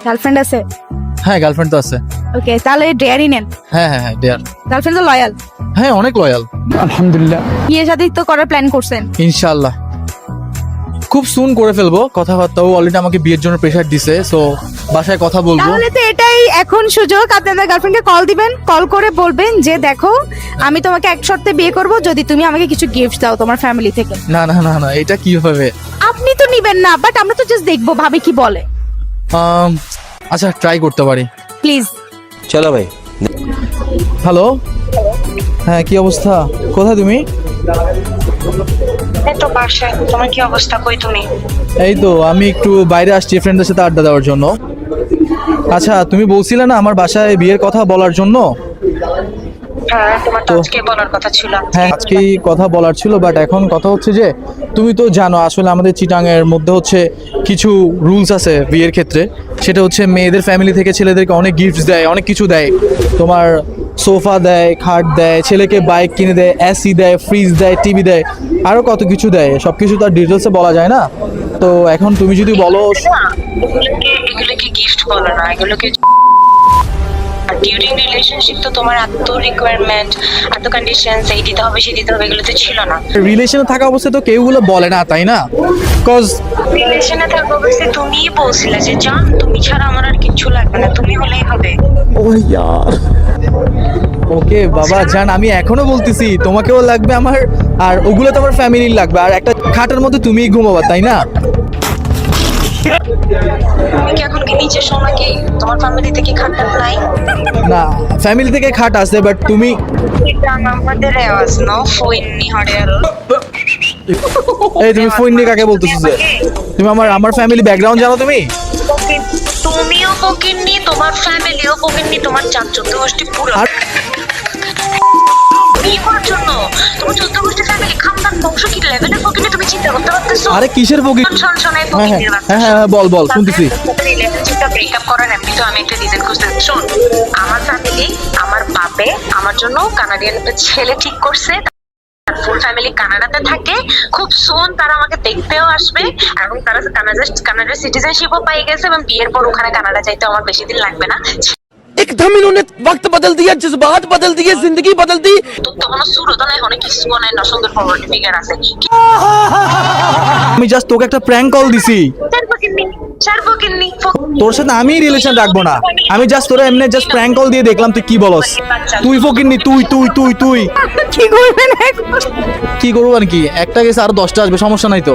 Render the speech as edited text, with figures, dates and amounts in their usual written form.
Girlfriend আছে? হ্যাঁ girlfriend তো আছে। ওকে, তাহলে ডেয়ারই নেন। হ্যাঁ হ্যাঁ হ্যাঁ ডিয়ার। গার্লফ্রেন্ড তো লয়াল? হ্যাঁ অনেক লয়াল আলহামদুলিল্লাহ। বিয়ে শাদী তো করার প্ল্যান করছেন? ইনশাআল্লাহ খুব সুন করে ফেলবো কথাবার্তাও। অলরেডি আমাকে বিয়ের জন্য প্রেশার দিছে, সো বাসায় কথা বলবো। তাহলে তো এটাই এখন সুযোগ, আপনাদের গার্লফ্রেন্ডকে কল দিবেন, কল করে বলবেন যে দেখো আমি তোমাকে এক শর্তে বিয়ে করব যদি তুমি আমাকে কিছু গিফট দাও তোমার ফ্যামিলি থেকে। না না না না, এটা কি হবে? আপনি তো নিবেন না, বাট আমরা তো জাস্ট দেখবো ভাবি কি বলে। আচ্ছা ট্রাই করতে পারি। প্লিজ। চলো ভাই। হ্যালো, হ্যাঁ কি অবস্থা? কোথায় তুমি? এই তো বাসায়। তোমার কি অবস্থা? কই তুমি? এই তো আমি একটু বাইরে আসছি ফ্রেন্ডদের সাথে আড্ডা দেওয়ার জন্য। আচ্ছা তুমি বলছিলে না আমার বাসায় বিয়ের কথা বলার জন্য? হ্যাঁ, তোমার তো তো- আজকে বলার কথা ছিল। হ্যাঁ আজকেই কথা বলার ছিল, বাট এখন কথা হচ্ছে যে তুমি তো জানো আসলে আমাদের চিটাং এর মধ্যে হচ্ছে কিছু রুলস আছে বিয়ের ক্ষেত্রে। সেটা হচ্ছে মেয়েদের ফ্যামিলি থেকে ছেলেদেরকে অনেক গিফটস দেয়, অনেক কিছু দেয়। তোমার সোফা দেয়, খাট দেয়, ছেলেকে বাইক কিনে দেয়, এসি দেয়, ফ্রিজ দেয়, টিভি দেয়, আরও কত কিছু দেয়। সব কিছু তো আর ডিটেলসে বলা যায় না। তো এখন তুমি যদি বলো এগুলোকে গিফট বলো না, এগুলোকে ডিউরিং রিলেশনশিপ তো তোমার এত রিকোয়ারমেন্ট, এত কন্ডিশনস, এই দিতে হবে সেই দিতে হবে, এগুলো তো ছিল না। রিলেশনে থাকা অবস্থায় তো কেউ এগুলো বলে না, তাই না? কজ রিলেশনে থাকা অবস্থায় তুমিই বলছিলে যে জান তুমি ছাড়া আমার আর কিচ্ছু লাগবে না, তুমি হলেই হবে। ওকে বাবা জান, আমি এখনো বলতেছি তোমাকেও লাগবে আমার, আর ওগুলো তো আমার ফ্যামিলির লাগবে। আর একটা খাটের মধ্যে তুমিই ঘুমাবা, তাই না? তুমি কি এখন কি নিজের সময় কি তোমার ফ্যামিলি থেকে খাটটা নাই? না ফ্যামিলি থেকে খাট আছে, বাট তুমি এটা আমাদের রেওয়াজ নো ফইনি হড়ে আর এই তুমি ফোন নিয়ে কাকে বলতেছো? যে তুমি আমার ফ্যামিলি ব্যাকগ্রাউন্ড জানো তুমি? তুমিও ফকিন্নি, তোমার ফ্যামিলিও ফকিন্নি, তোমার চাচত গোষ্ঠী পুরো আর বিয়ের জন্য তোমার চোদ্দ গোষ্ঠী ফ্যামিলি খানদান বংশ কি লেভেলের ফকিন্নি তুমি চিন্তা করতে পারতেছো? আরে কিসের ফকির? শোনাই হ্যাঁ হ্যাঁ হ্যাঁ হ্যাঁ বল বল শুনতেছি। রিলেশনশিপটা ব্রেকআপ করার এমনি তো আমি একটা রিজন খুঁজতে। শোন, আমার ফ্যামিলি, আমার বাপে আমার জন্য কানাডিয়ান একটা ছেলে ঠিক করছে। ফুল ফ্যামিলি কানাডাতে থাকে, খুব সুন তারা আমাকে দেখতেও আসবে, এবং তারা কানাডার সিটিজেনশিপও পাই গেছে, এবং বিয়ের পর ওখানে কানাডা যাইতে আমার বেশি দিন লাগবে না। एकदम इन्होंने वक्त बदल दिया, जज्बात बदल दिए, जिंदगी बदल दी। তো তখন সুরতো নাই, অনেক কিছু নাই না, সুন্দর ফরওয়ার্ড ফিগার আছে। আমি জাস্ট তোকে একটা প্র্যাঙ্ক কল দিছি। চারবকিন্নি তোর সাথে আমি রিলেশন রাখবো না, আমি জাস্ট তোরা এমনি জাস্ট প্র্যাঙ্ক কল দিয়ে দেখলাম তুই কি বলস। তুই ফকিরনি, তুই তুই তুই তুই কি করবেন এখন? কি করবো আর কি, একটা গেছে আর 10টা আসবে, সমস্যা নাই তো।